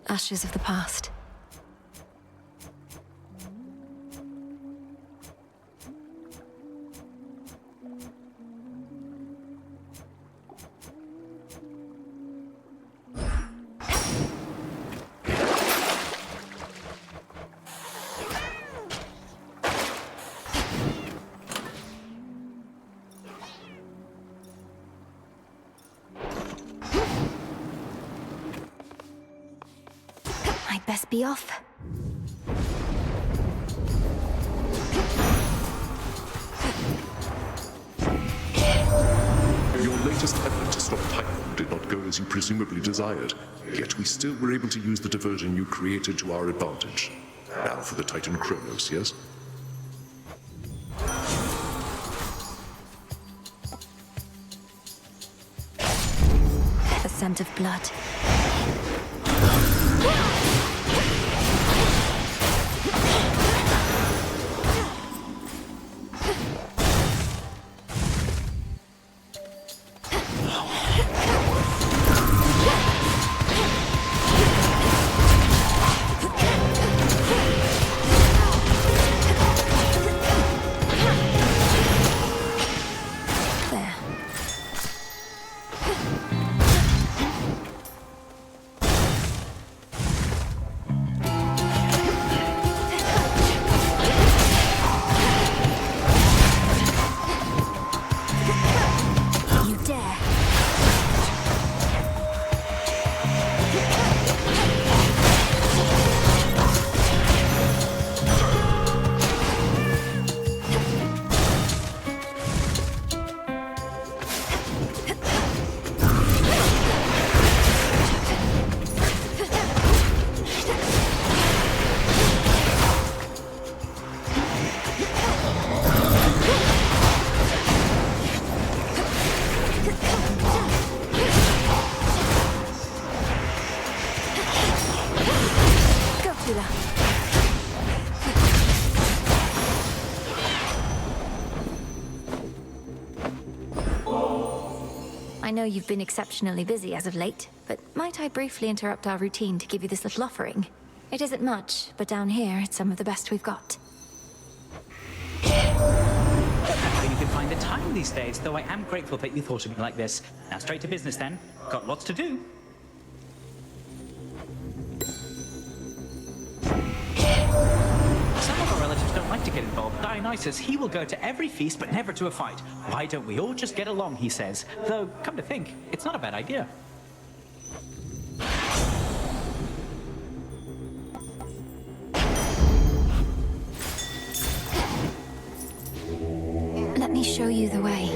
Ashes of the past. I'd best be off. Your latest effort to stop Typhon did not go as you presumably desired, yet we still were able to use the diversion you created to our advantage. Now for the Titan Kronos, yes? The scent of blood. I know you've been exceptionally busy as of late, but might I briefly interrupt our routine to give you this little offering? It isn't much, but down here, it's some of the best we've got. How you can find the time these days, though I am grateful that you thought of me like this. Now straight to business then. Got lots to do. Some of our relatives don't like to get involved. Dionysus, he will go to every feast, but never to a fight. Why don't we all just get along, he says. Though, come to think, it's not a bad idea. Let me show you the way.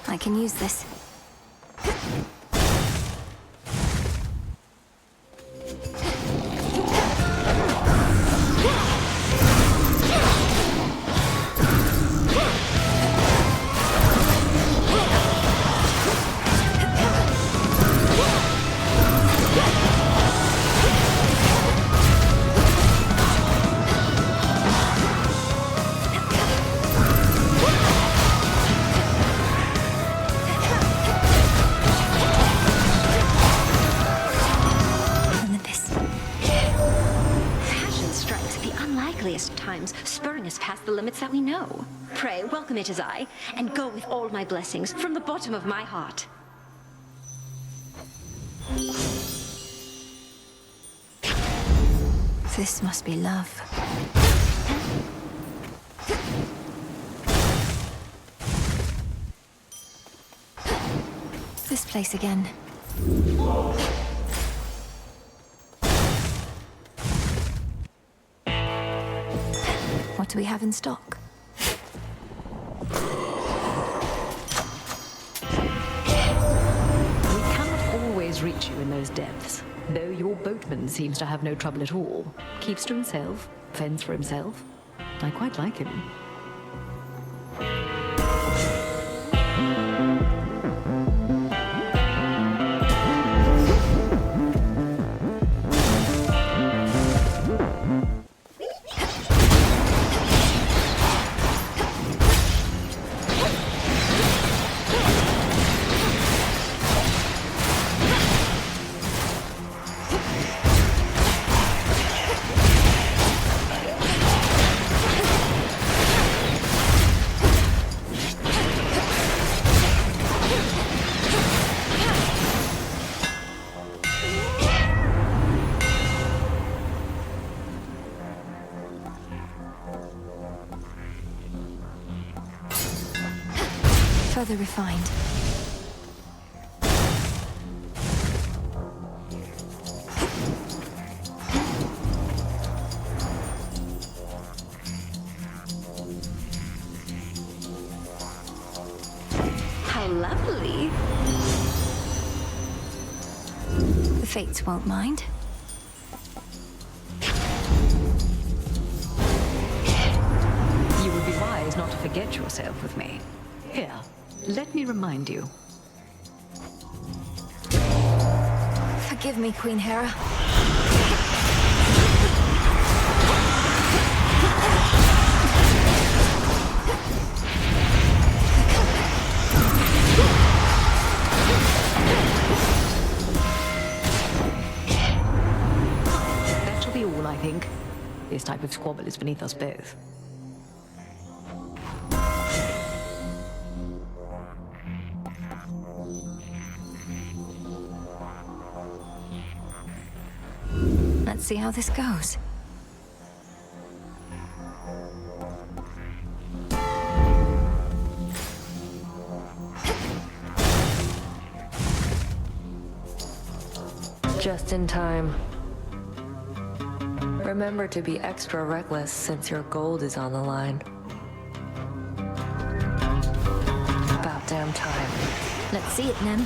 I can use this. Times, spurring us past the limits that we know. Pray, welcome it as I, and go with all my blessings from the bottom of my heart. This must be love. This place again. do we have in stock? We cannot always reach you in those depths, though your boatman seems to have no trouble at all. Keeps to himself, fends for himself. I quite like him. Further refined. How lovely. The Fates won't mind. You would be wise not to forget yourself with me. Here, let me remind you. Forgive me, Queen Hera. That shall be all, I think. This type of squabble is beneath us both. Let's see how this goes. Just in time. Remember to be extra reckless since your gold is on the line. About damn time. Let's see it, Nem.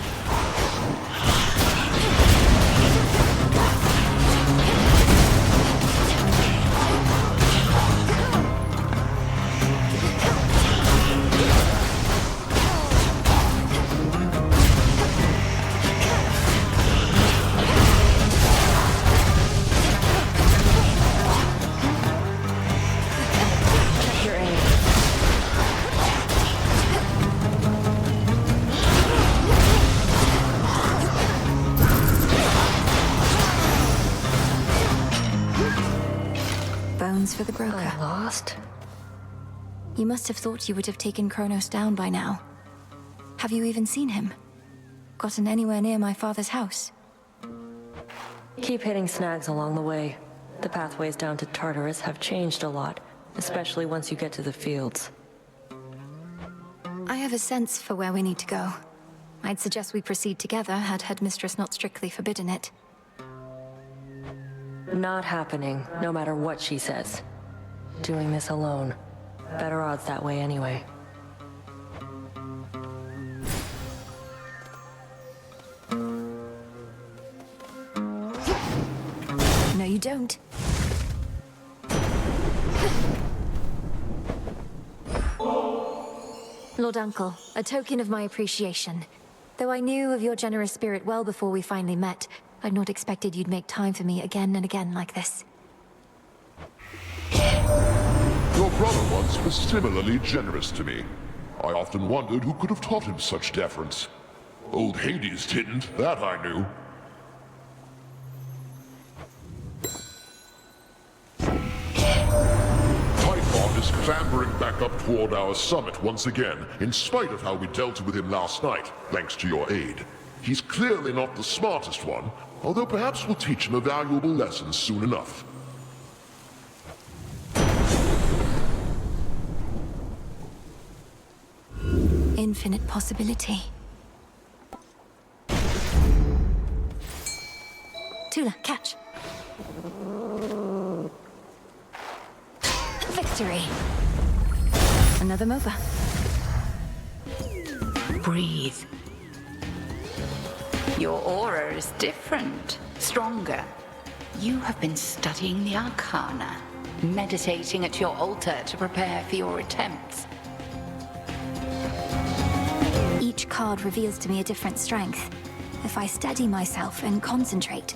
Check your aim. Bones for the broker. I lost? You must have thought you would have taken Kronos down by now. Have you even seen him? Gotten anywhere near my father's house? Keep hitting snags along the way. The pathways down to Tartarus have changed a lot, especially once you get to the fields. I have a sense for where we need to go. I'd suggest we proceed together had Headmistress not strictly forbidden it. Not happening, no matter what she says. Doing this alone. Better odds that way anyway. No, you don't. Lord Uncle, a token of my appreciation. Though I knew of your generous spirit well before we finally met, I'd not expected you'd make time for me again and again like this. Your brother once was similarly generous to me. I often wondered who could have taught him such deference. Old Hades didn't, that I knew. Typhon is clambering back up toward our summit once again, in spite of how we dealt with him last night, thanks to your aid. He's clearly not the smartest one, although perhaps we'll teach him a valuable lesson soon enough. Infinite possibility. Tula, catch. Fix. victory. Another MOBA. Breathe. Your aura is different, stronger. You have been studying the Arcana, meditating at your altar to prepare for your attempts. Each card reveals to me a different strength. If I steady myself and concentrate,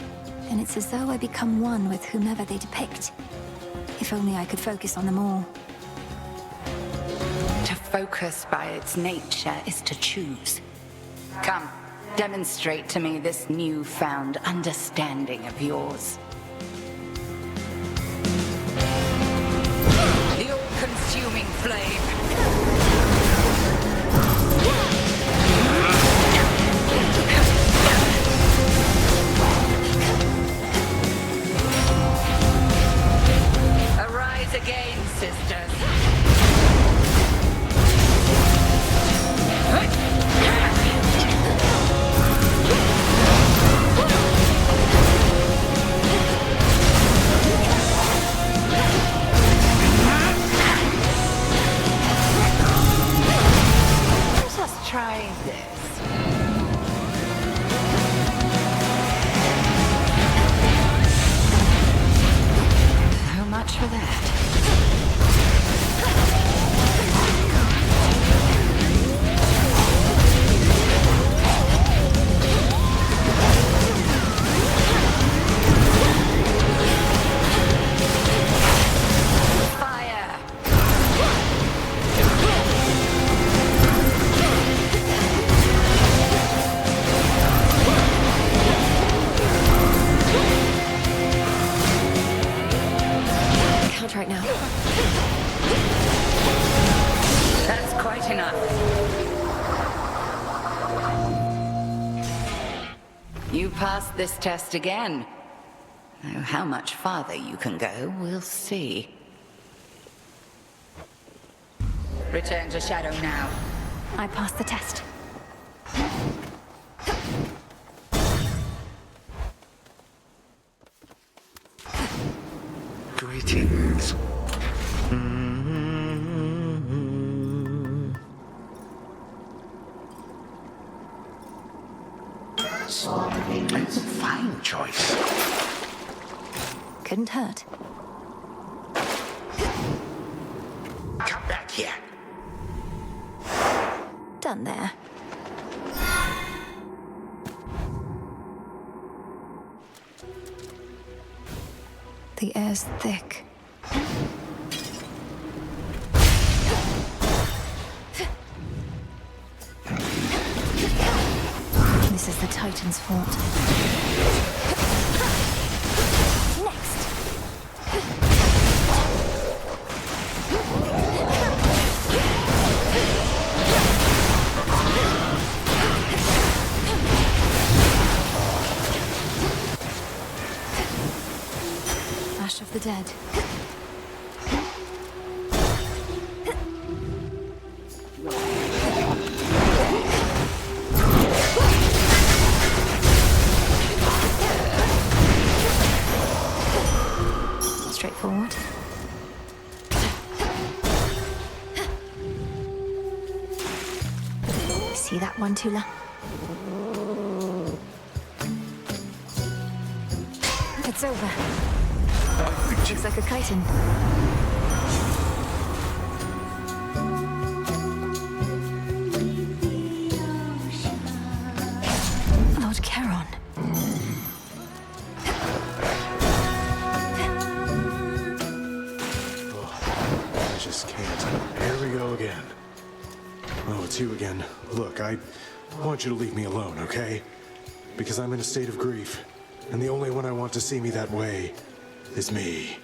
then it's as though I become one with whomever they depict. If only I could focus on them all. To focus by its nature is to choose. Come, demonstrate to me this newfound understanding of yours. The all-consuming flame. Arise again, sisters. Let us try this. So much for that. Fire! Can't right now. That's quite enough. You passed this test again. Though how much farther you can go, we'll see. Return to Shadow now. I passed the test. Greetings. Fine choice. Couldn't hurt. Come back here. Done there. The air's thick. This is the Titan's fault. Next! Ash of the Dead. Straightforward. See that one, Tula? It's over. Looks like a chitin. Lord Charon. I just can't. Here we go again. Oh, it's you again. Look, I want you to leave me alone, okay? Because I'm in a state of grief, and the only one I want to see me that way is me.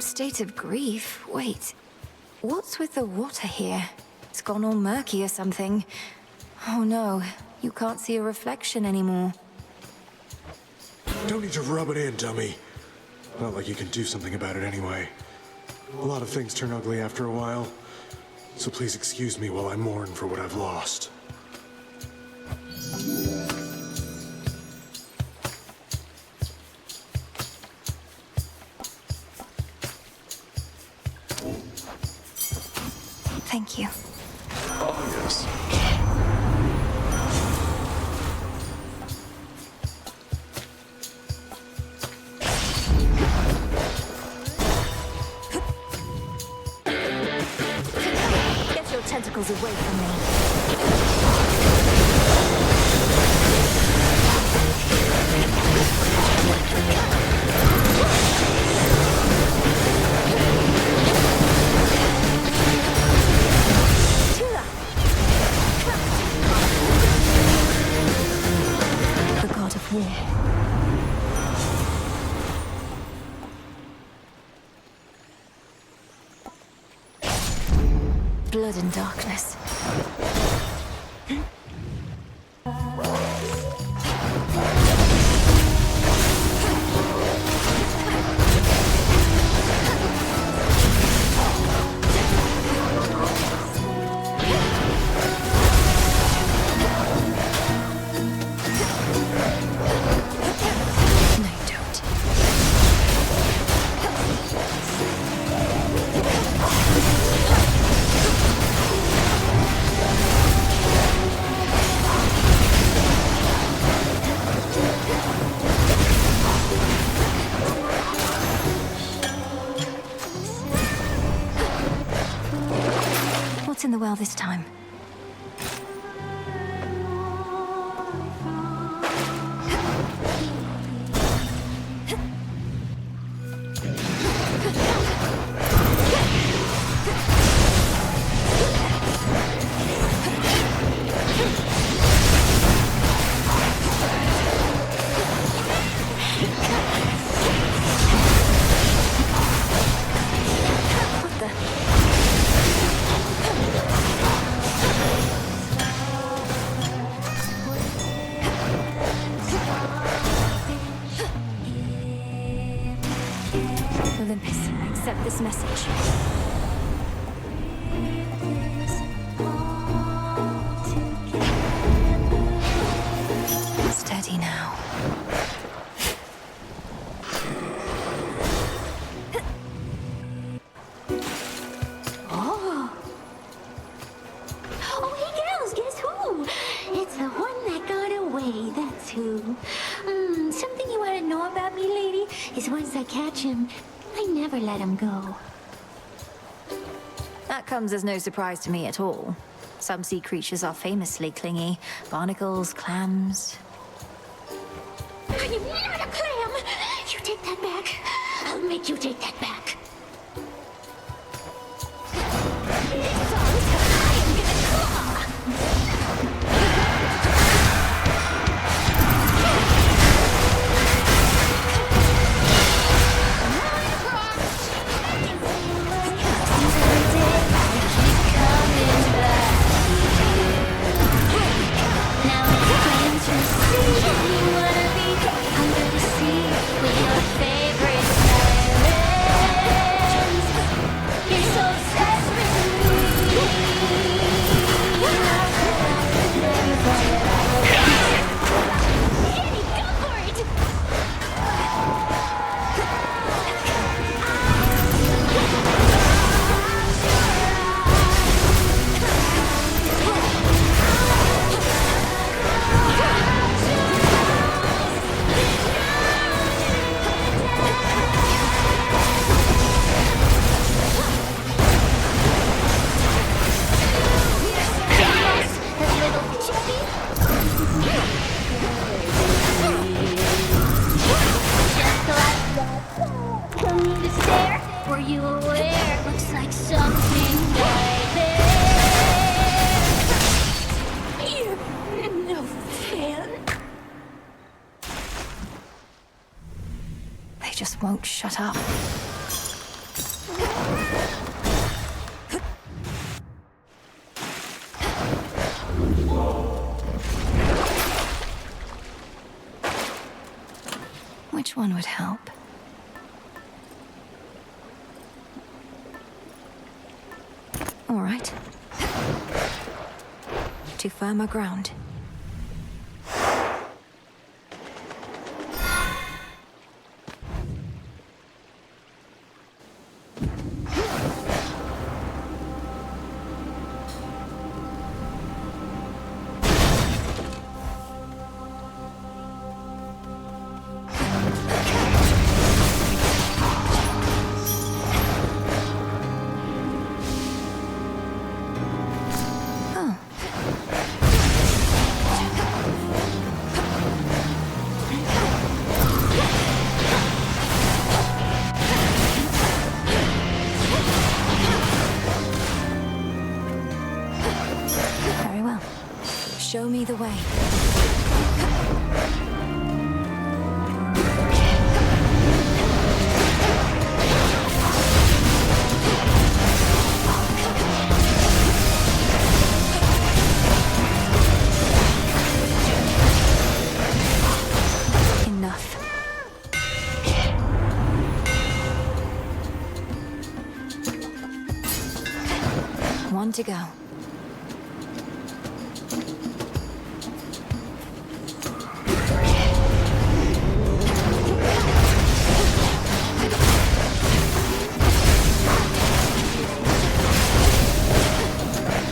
State of grief? Wait. What's with the water here? It's gone all murky or something. Oh no, you can't see a reflection anymore. Don't need to rub it in, dummy. Not like you can do something about it anyway. A lot of things turn ugly after a while, so please excuse me while I mourn for what I've lost. Thank you. Oh, yes. Get your tentacles away from me. The god of war. Blood and darkness. No, don't. What's in the well this time? What the? Olympus, accept this message. Steady now. Oh, hey girls, guess who? It's the one that got away, that's who. Something you ought to know about me, lady, is once I catch him, I never let him go. That comes as no surprise to me at all. Some sea creatures are famously clingy. Barnacles, clams. I'm not a clam! You take that back. I'll make you take that back. This song's I am gonna claw! Were you aware? Looks like something died there. You're no fan. They just won't shut up. Which one would help? All right. To firmer ground. Show me the way. Enough. One to go.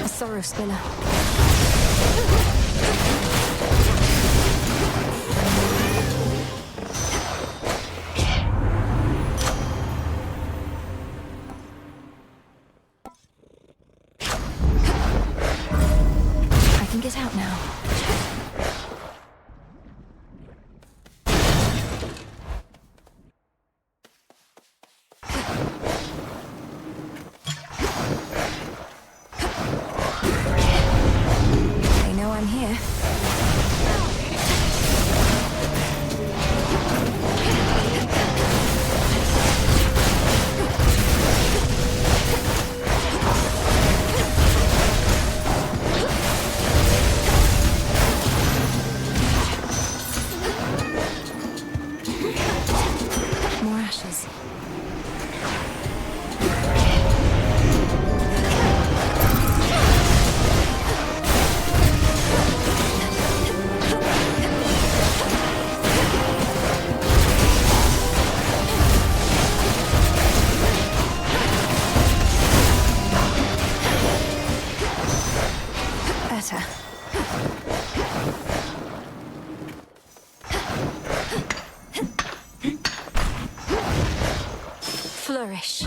A sorrow spiller. I can get out now. They know I'm here. More ashes. Better. Flourish.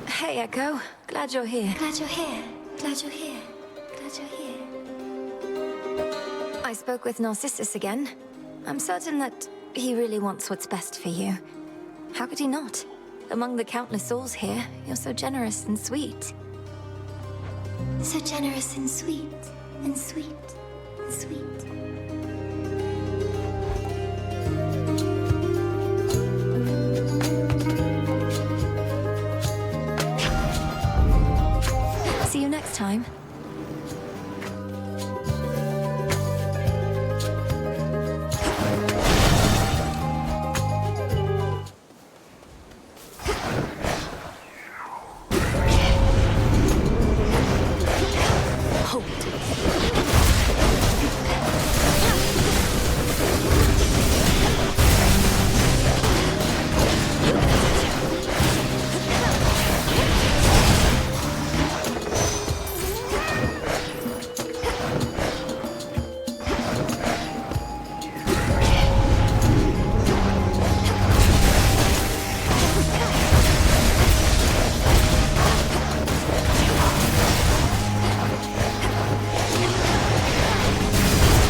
Hey, Echo. Glad you're here. Glad you're here. Glad you're here. Glad you're here. I spoke with Narcissus again. I'm certain that he really wants what's best for you. How could he not? Among the countless souls here, you're so generous and sweet. So generous and sweet. And sweet. And sweet. See you next time.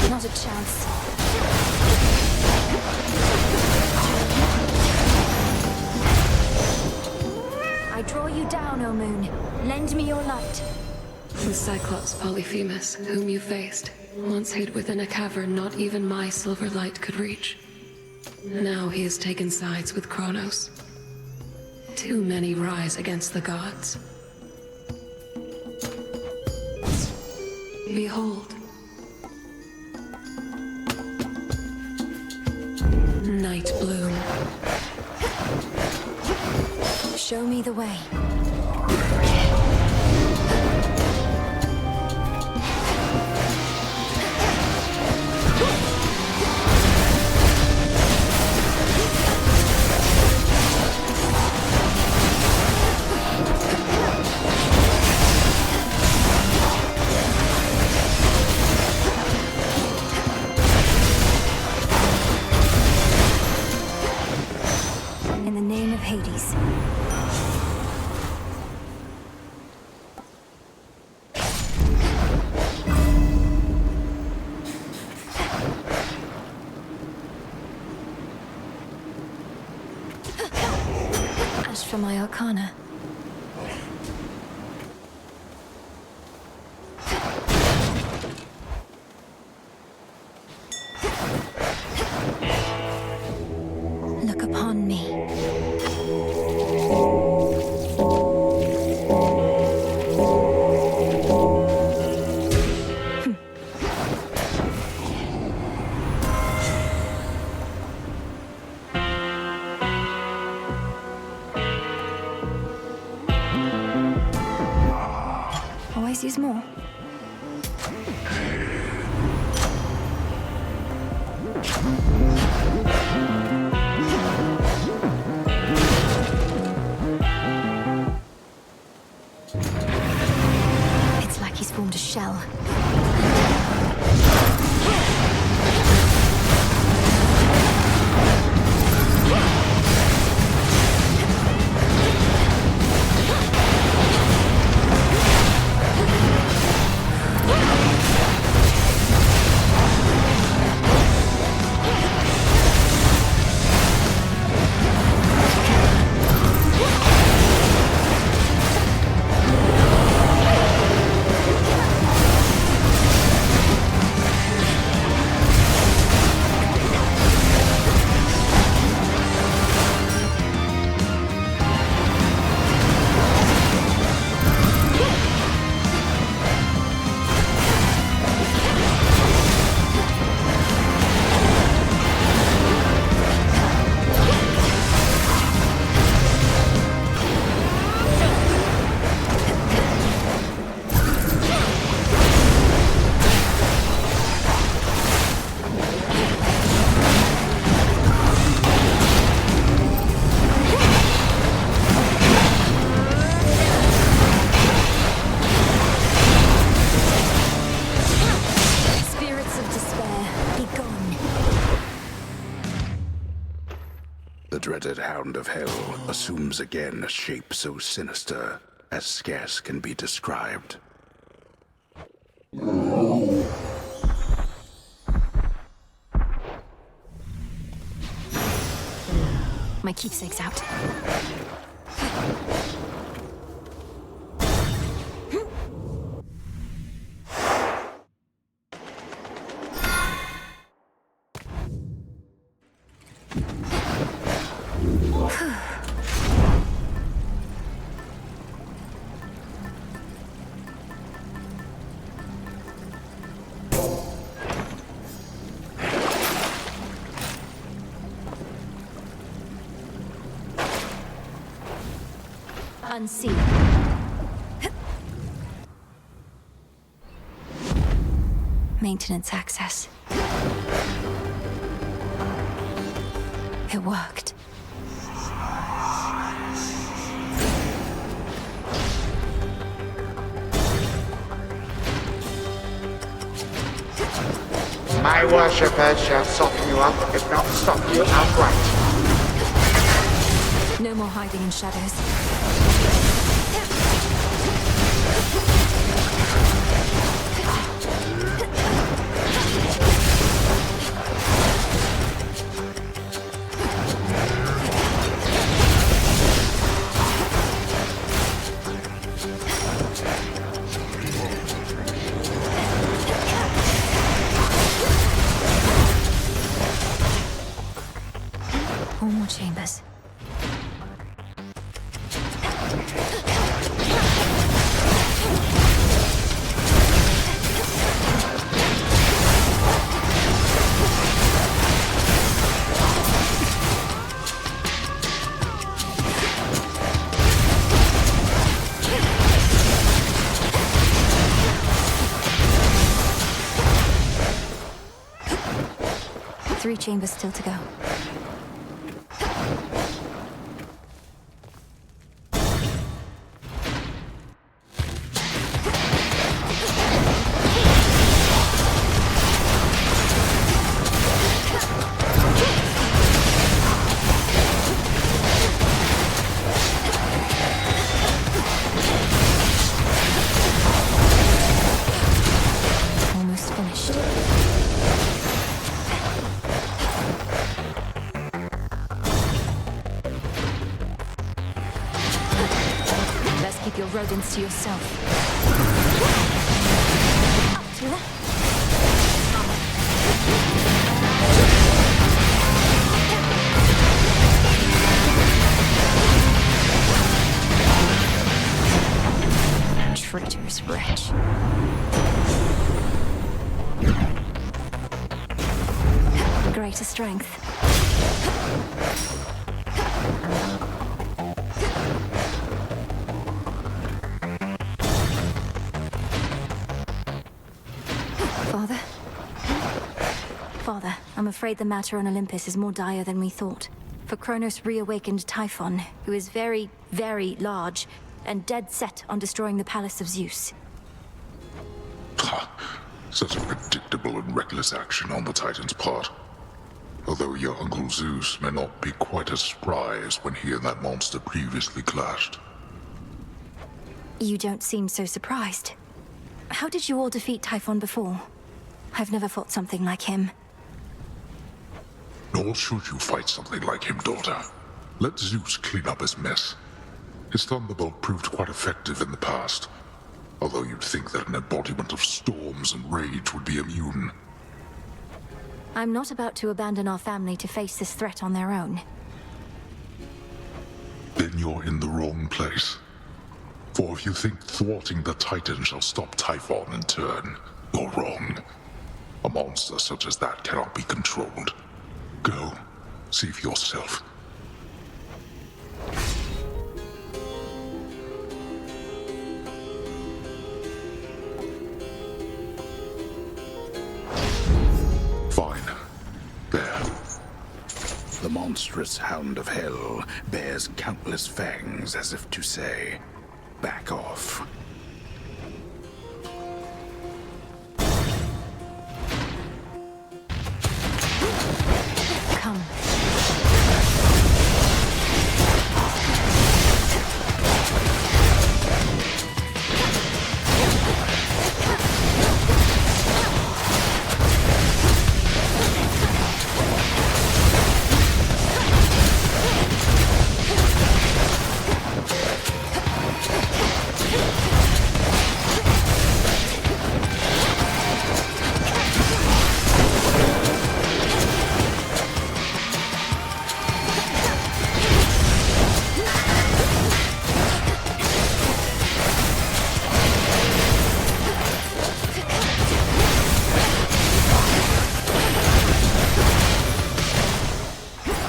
Not a chance. I draw you down, O Moon. Lend me your light. The Cyclops Polyphemus, whom you faced, once hid within a cavern not even my silver light could reach. Now he has taken sides with Kronos. Too many rise against the gods. Behold. Night Bloom. Show me the way. In the name of Hades. for my arcana. Look upon me. Always use more. It's like he's formed a shell. The dreaded Hound of Hell assumes again a shape so sinister as scarce can be described. My keepsake's out. Unseen. Maintenance access. It worked. My worshippers shall soften you up, if not stop you outright. No more hiding in shadows. Four more chambers. Three chambers still to go. Almost finished. rodents to yourself. Up to that. Traitorous wretch. Greater strength. Father? Father, I'm afraid the matter on Olympus is more dire than we thought. For Kronos reawakened Typhon, who is very, very large, and dead set on destroying the Palace of Zeus. Ha! Such a predictable and reckless action on the Titan's part. Although your Uncle Zeus may not be quite as spry as when he and that monster previously clashed. You don't seem so surprised. How did you all defeat Typhon before? I've never fought something like him. Nor should you fight something like him, daughter. Let Zeus clean up his mess. His Thunderbolt proved quite effective in the past, although you'd think that an embodiment of storms and rage would be immune. I'm not about to abandon our family to face this threat on their own. Then you're in the wrong place. For if you think thwarting the Titan shall stop Typhon in turn, you're wrong. A monster such as that cannot be controlled. Go, see for yourself. Fine. There. The monstrous hound of hell bears countless fangs as if to say, back off. Come.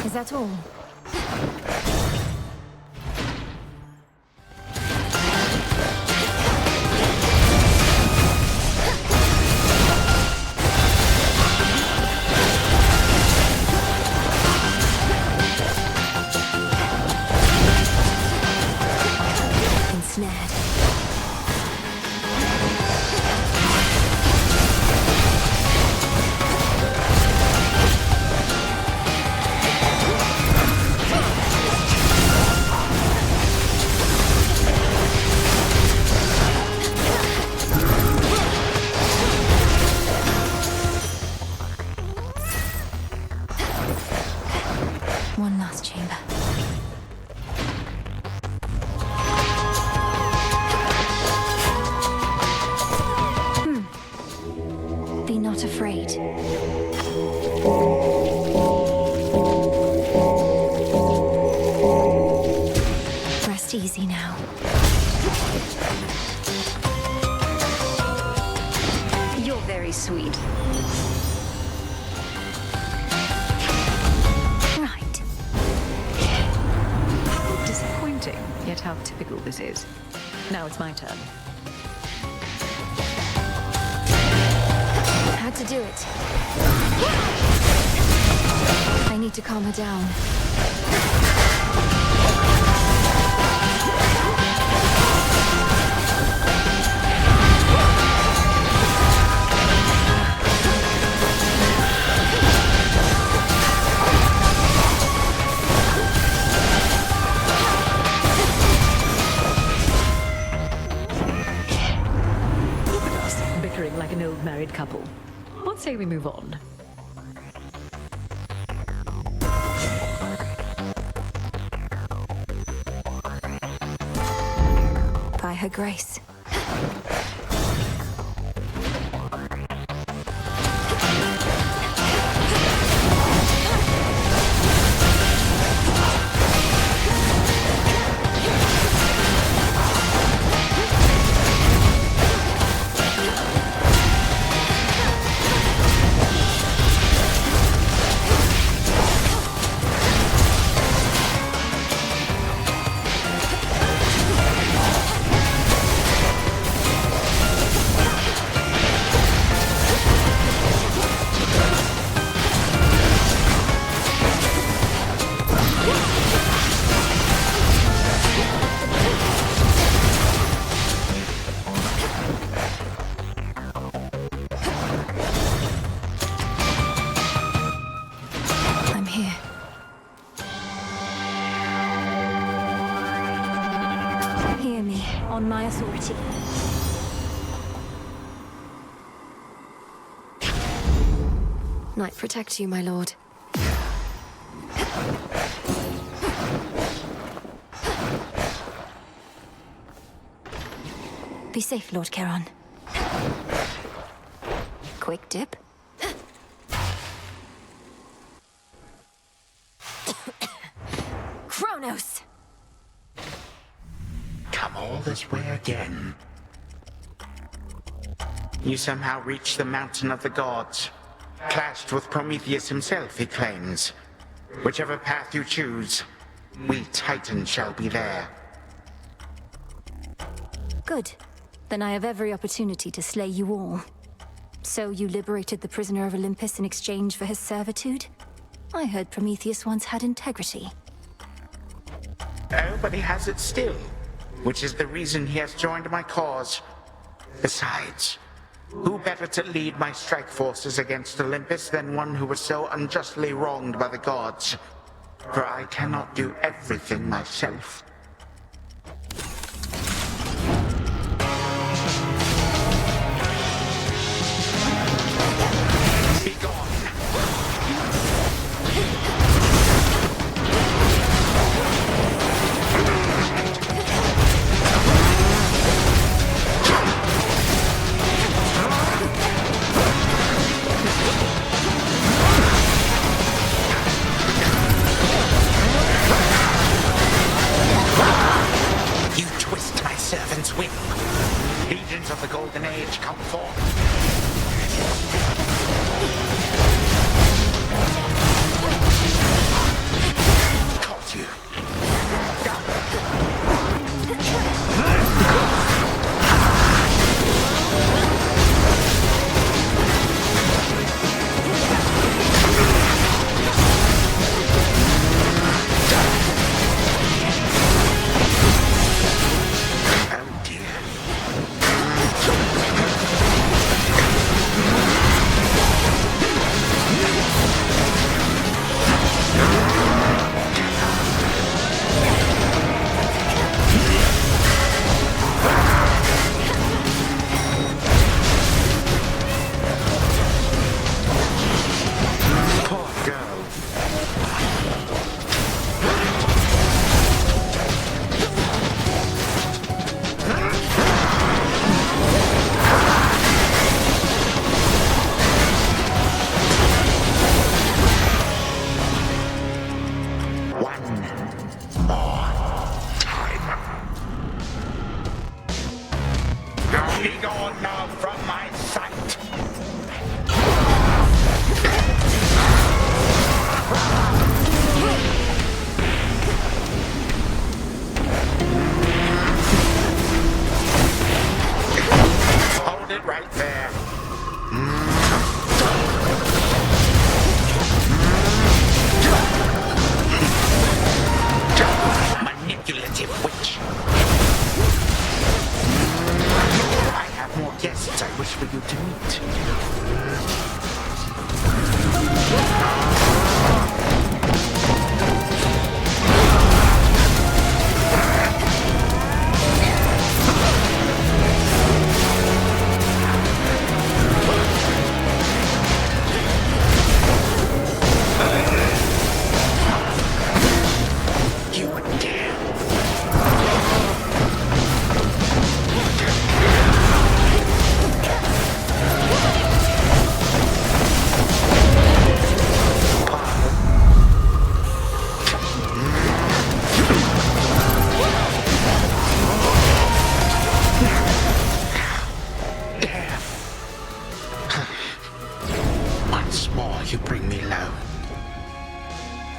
Is that all? Ensnared. One last chamber. Be not afraid. Rest easy now. You're very sweet. Right. Disappointing, yet how typical this is. Now it's my turn. Had to do it. I need to calm her down. Look at us, bickering like an old married couple. What say we move on? By her grace. I'm here. Hear me, on my authority. Night protect you, my lord. Be safe, Lord Charon. Quick dip. Kronos! Come all this way again. You somehow reached the Mountain of the Gods. Clashed with Prometheus himself, he claims. Whichever path you choose, we Titans shall be there. Good. Then I have every opportunity to slay you all. So you liberated the prisoner of Olympus in exchange for his servitude? I heard Prometheus once had integrity. Oh, but he has it still, which is the reason he has joined my cause. Besides, who better to lead my strike forces against Olympus than one who was so unjustly wronged by the gods? For I cannot do everything myself. Legions of the Golden Age come forth. Caught you. Oh dear.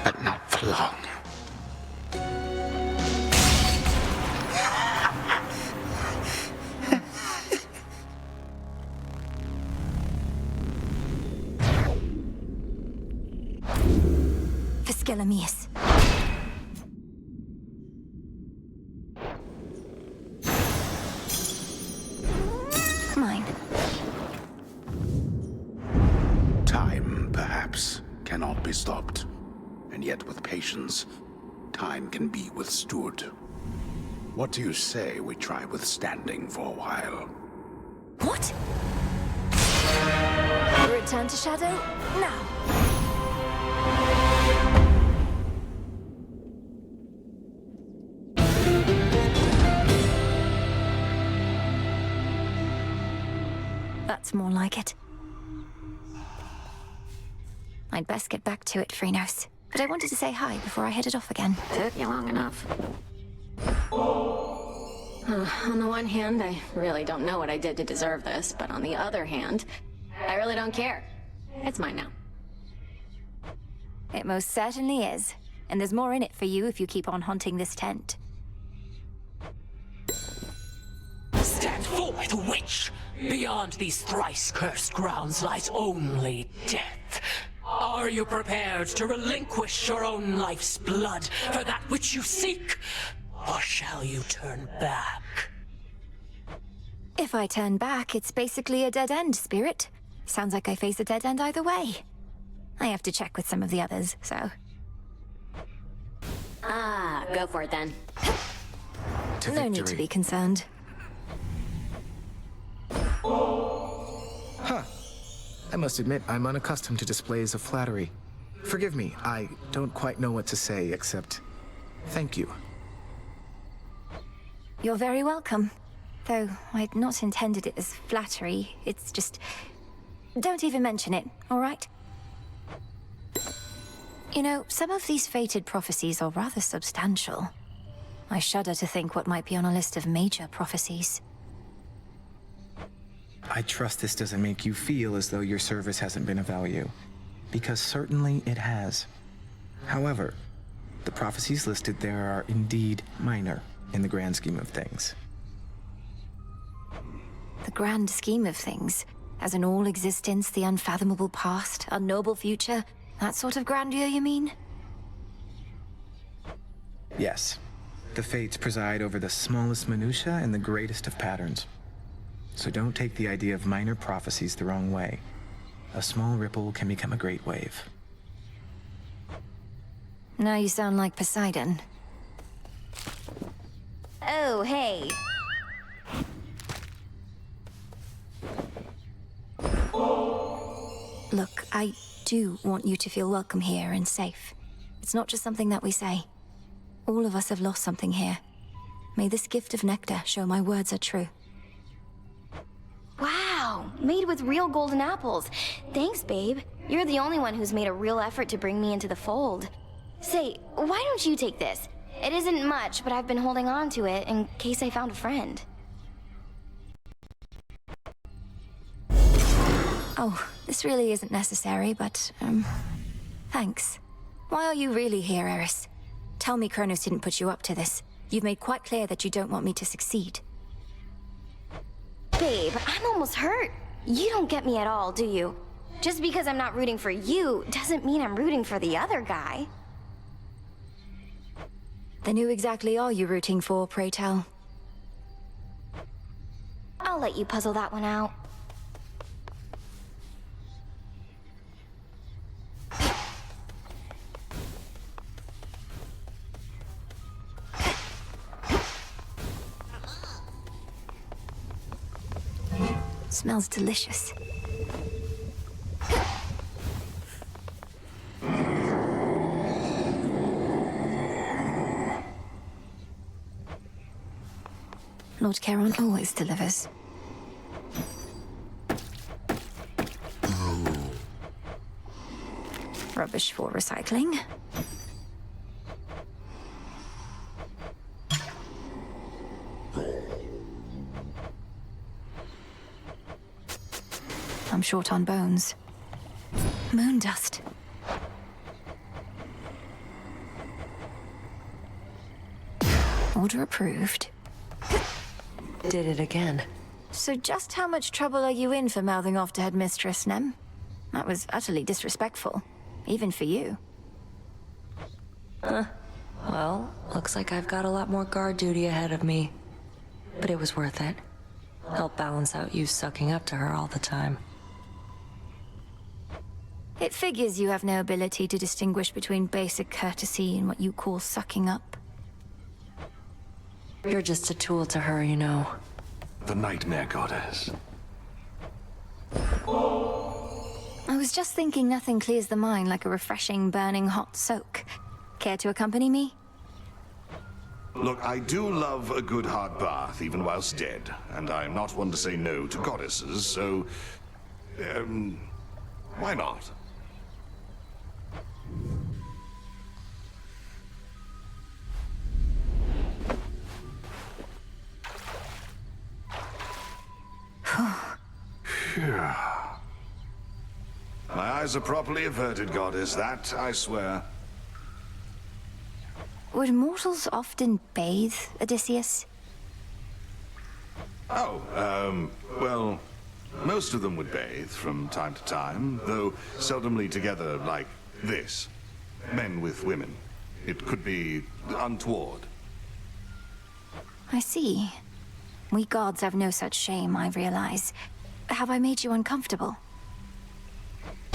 but not for long. Vescelamius. Mine. Time, perhaps, cannot be stopped. And yet with patience, time can be withstood. What do you say we try withstanding for a while? What? Return to Shadow? Now. That's more like it. I'd best get back to it, Phrynos. But I wanted to say hi before I headed off again. Took you long enough. On the one hand, I really don't know what I did to deserve this, but on the other hand, I really don't care. It's mine now. It most certainly is. And there's more in it for you if you keep on haunting this tent. Stand forth, witch! Beyond these thrice-cursed grounds lies only death. Are you prepared to relinquish your own life's blood for that which you seek? Or shall you turn back? If I turn back, it's basically a dead end, Spirit. Sounds like I face a dead end either way. I have to check with some of the others, so... Go for it then. No need to be concerned. Huh. I must admit, I'm unaccustomed to displays of flattery. Forgive me, I don't quite know what to say except thank you. You're very welcome. Though I'd not intended it as flattery, it's just... Don't even mention it, all right? You know, some of these fated prophecies are rather substantial. I shudder to think what might be on a list of major prophecies. I trust this doesn't make you feel as though your service hasn't been of value, because certainly it has. However, the prophecies listed there are indeed minor in the grand scheme of things. The grand scheme of things? As in all existence, the unfathomable past, a noble future? That sort of grandeur, you mean? Yes. The fates preside over the smallest minutiae and the greatest of patterns. So don't take the idea of minor prophecies the wrong way. A small ripple can become a great wave. Now you sound like Poseidon. Oh, hey. Look, I do want you to feel welcome here and safe. It's not just something that we say. All of us have lost something here. May this gift of nectar show my words are true. Wow, made with real golden apples. Thanks, babe. You're the only one who's made a real effort to bring me into the fold. Say, why don't you take this? It isn't much, but I've been holding on to it in case I found a friend. Oh, this really isn't necessary, but, thanks. Why are you really here, Eris? Tell me Kronos didn't put you up to this. You've made quite clear that you don't want me to succeed. Babe, I'm almost hurt. You don't get me at all, do you? Just because I'm not rooting for you doesn't mean I'm rooting for the other guy. Then who exactly are you rooting for, pray tell? I'll let you puzzle that one out. Smells delicious. Lord Charon always delivers. Rubbish for recycling. I'm short on bones. Moon dust. Order approved. Did it again. So just how much trouble are you in for mouthing off to Headmistress Nem? That was utterly disrespectful, even for you. Well, looks like I've got a lot more guard duty ahead of me. But it was worth it. Help balance out you sucking up to her all the time. It figures you have no ability to distinguish between basic courtesy and what you call sucking up. You're just a tool to her, you know. The Nightmare Goddess. I was just thinking nothing clears the mind like a refreshing, burning hot soak. Care to accompany me? Look, I do love a good hot bath, even whilst dead. And I'm not one to say no to goddesses, so... why not? My eyes are properly averted, goddess. That, I swear. Would mortals often bathe, Odysseus? Oh, well, most of them would bathe from time to time, though seldomly together like this. Men with women. It could be untoward. I see. We gods have no such shame, I realize. Have I made you uncomfortable?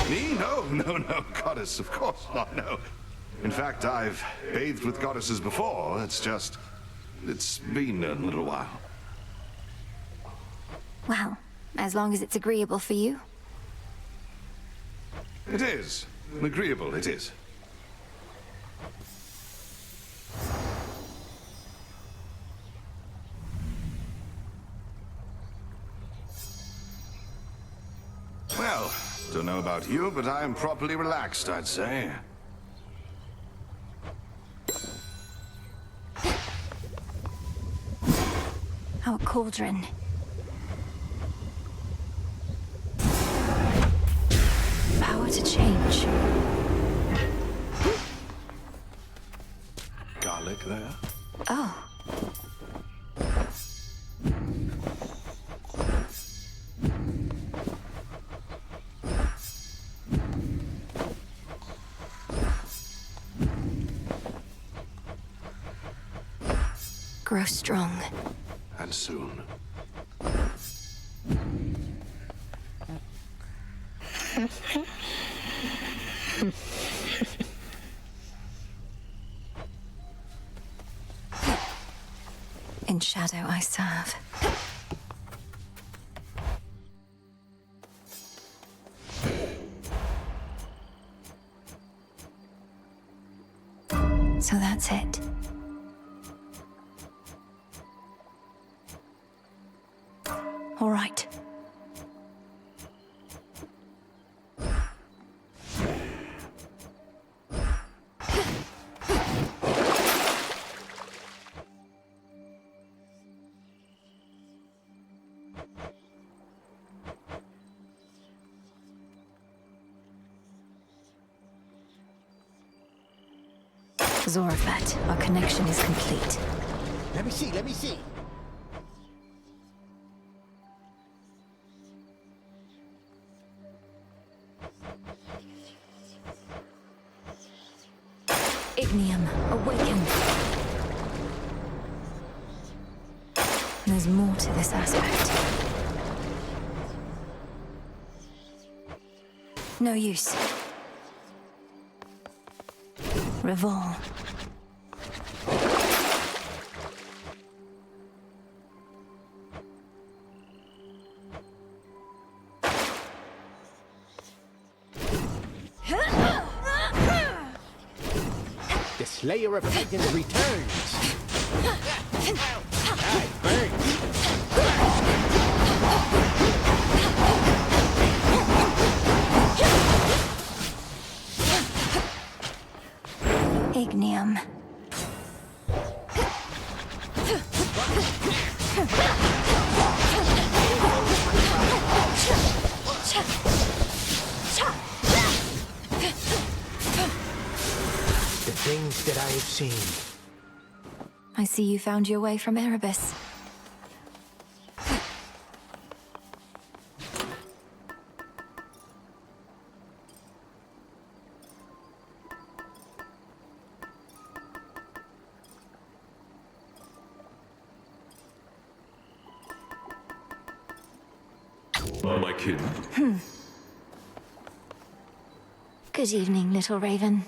Me? No, goddess, of course not, no. In fact, I've bathed with goddesses before. It's been a little while. Well, as long as it's agreeable for you. It is. Agreeable, it is. Well, don't know about you, but I am properly relaxed, I'd say. Our cauldron. Power to change. Garlic there? Oh. Grow strong. And soon. In shadow I serve. So that's it. All right. Zorafat, our connection is complete. Let me see. Ignium, awaken. There's more to this aspect. No use. Revol. The Slayer of Titans returns! Ah, it burns! Ignium. The things that I have seen. I see you found your way from Erebus. My kin. Good evening, little raven.